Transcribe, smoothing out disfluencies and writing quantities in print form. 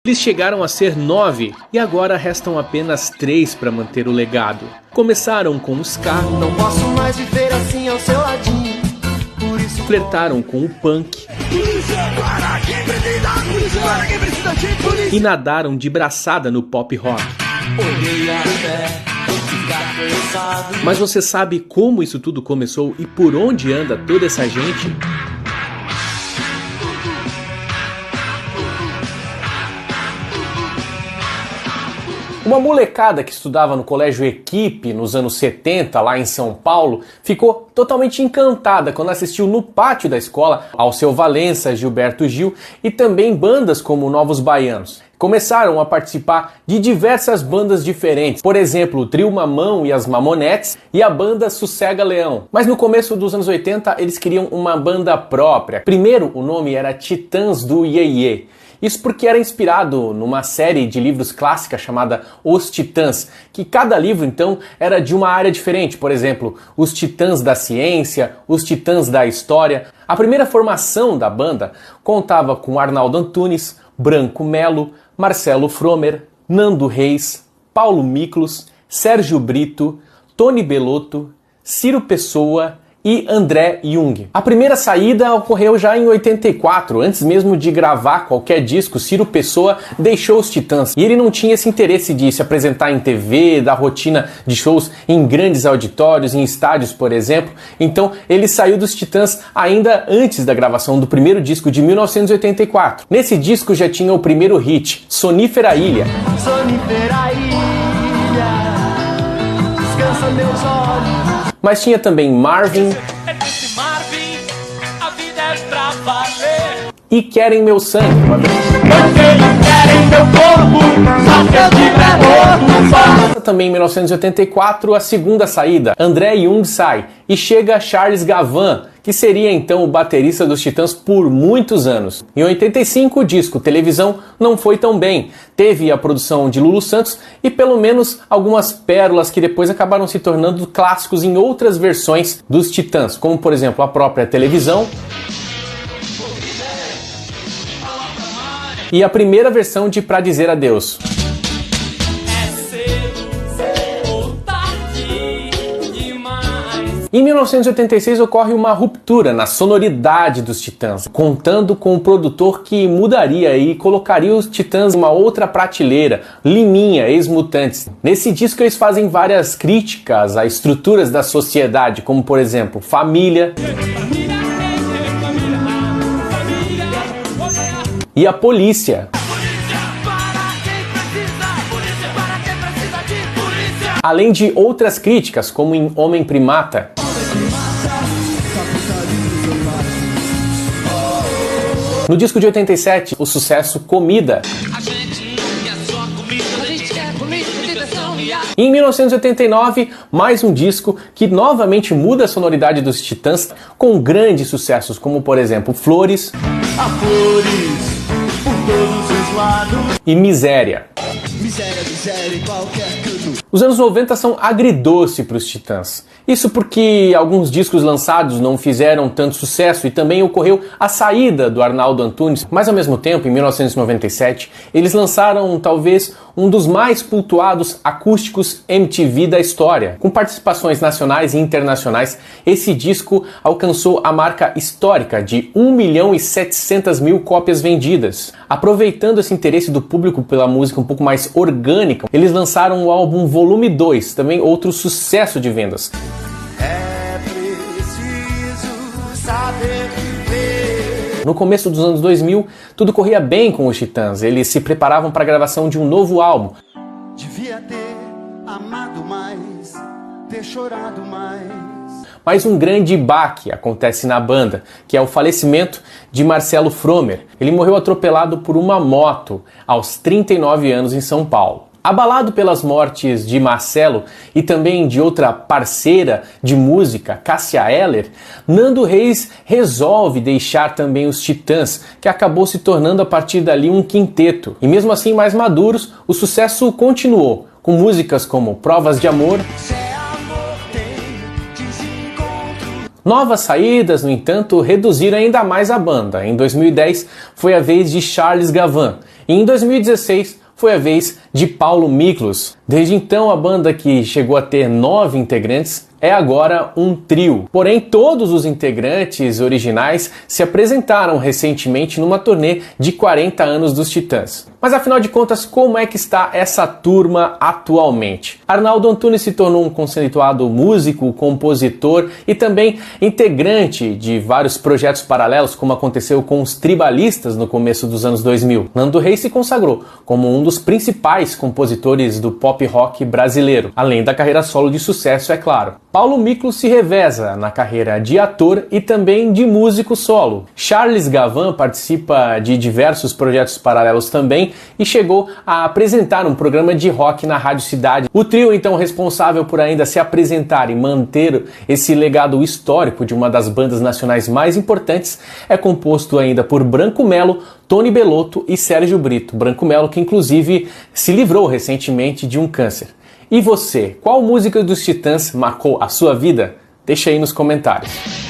Eles chegaram a ser 9 e agora restam apenas 3 para manter o legado. Começaram com o ska, não posso mais viver assim ao seu ladinho, por isso flertaram com o punk e nadaram de braçada no pop rock. Mas você sabe como isso tudo começou e por onde anda toda essa gente? Uma molecada que estudava no Colégio Equipe nos anos 70, lá em São Paulo, ficou totalmente encantada quando assistiu no pátio da escola Alceu Valença, Gilberto Gil e também bandas como Novos Baianos. Começaram a participar de diversas bandas diferentes, por exemplo, o Trio Mamão e as Mamonettes e a banda Sossega Leão. Mas no começo dos anos 80 eles queriam uma banda própria. Primeiro o nome era Titãs do Iê Iê. Isso porque era inspirado numa série de livros clássica chamada Os Titãs, que cada livro então era de uma área diferente, por exemplo, Os Titãs da Ciência, Os Titãs da História. A primeira formação da banda contava com Arnaldo Antunes, Branco Melo, Marcelo Fromer, Nando Reis, Paulo Miklos, Sérgio Brito, Tony Belotto, Ciro Pessoa e André Jung. A primeira saída ocorreu já em 84, antes mesmo de gravar qualquer disco. Ciro Pessoa deixou os Titãs e ele não tinha esse interesse de se apresentar em TV, da rotina de shows em grandes auditórios, em estádios, por exemplo. Então ele saiu dos Titãs ainda antes da gravação do primeiro disco de 1984. Nesse disco já tinha o primeiro hit, Sonífera Ilha. Sonífera Ilha, descansa meus olhos. Mas tinha também Marvin, a vida é pra valer. E Querem Meu Sangue. Querem meu corpo, só se eu tiver morto. Também em 1984, a segunda saída, André Jung sai e chega Charles Gavan, que seria então o baterista dos Titãs por muitos anos. Em 85, o disco Televisão não foi tão bem. Teve a produção de Lulu Santos e pelo menos algumas pérolas que depois acabaram se tornando clássicos em outras versões dos Titãs, como por exemplo a própria Televisão e a primeira versão de Pra Dizer Adeus. Em 1986 ocorre uma ruptura na sonoridade dos Titãs, contando com um produtor que mudaria e colocaria os Titãs em uma outra prateleira, Liminha, ex-Mutantes. Nesse disco eles fazem várias críticas a estruturas da sociedade, como por exemplo, família e a polícia. Além de outras críticas, como em Homem Primata. No disco de 87, o sucesso Comida. E em 1989, mais um disco que novamente muda a sonoridade dos Titãs com grandes sucessos, como por exemplo Flores, Há flores por todos os lados. E Miséria. Miséria, miséria em qualquer canto. Os anos 90 são agridoce para os Titãs. Isso porque alguns discos lançados não fizeram tanto sucesso e também ocorreu a saída do Arnaldo Antunes, mas ao mesmo tempo, em 1997, eles lançaram talvez um dos mais cultuados acústicos MTV da história. Com participações nacionais e internacionais, esse disco alcançou a marca histórica de 1.700.000 cópias vendidas. Aproveitando esse interesse do público pela música um pouco mais orgânica, eles lançaram o álbum Volume 2, também outro sucesso de vendas. É preciso saber viver. No começo dos anos 2000, tudo corria bem com os Titãs. Eles se preparavam para a gravação de um novo álbum. Devia ter amado mais, ter chorado mais. Mas um grande baque acontece na banda, que é o falecimento de Marcelo Fromer. Ele morreu atropelado por uma moto aos 39 anos em São Paulo. Abalado pelas mortes de Marcelo e também de outra parceira de música, Cássia Eller, Nando Reis resolve deixar também os Titãs, que acabou se tornando a partir dali um quinteto. E mesmo assim mais maduros, o sucesso continuou, com músicas como Provas de Amor. Novas saídas, no entanto, reduziram ainda mais a banda. Em 2010 foi a vez de Charles Gavan. E em 2016 foi a vez de Paulo Miklos. Desde então, a banda, que chegou a ter 9 integrantes, é agora um trio. Porém, todos os integrantes originais se apresentaram recentemente numa turnê de 40 anos dos Titãs. Mas afinal de contas, como é que está essa turma atualmente? Arnaldo Antunes se tornou um conceituado músico, compositor e também integrante de vários projetos paralelos, como aconteceu com os Tribalistas no começo dos anos 2000. Nando Reis se consagrou como um dos principais compositores do pop rock brasileiro, além da carreira solo de sucesso, é claro. Paulo Miklos se reveza na carreira de ator e também de músico solo. Charles Gavan participa de diversos projetos paralelos também e chegou a apresentar um programa de rock na Rádio Cidade. O trio, então, responsável por ainda se apresentar e manter esse legado histórico de uma das bandas nacionais mais importantes, é composto ainda por Branco Melo, Tony Bellotto e Sérgio Brito. Branco Melo, que inclusive se livrou recentemente de um câncer. E você, qual música dos Titãs marcou a sua vida? Deixa aí nos comentários.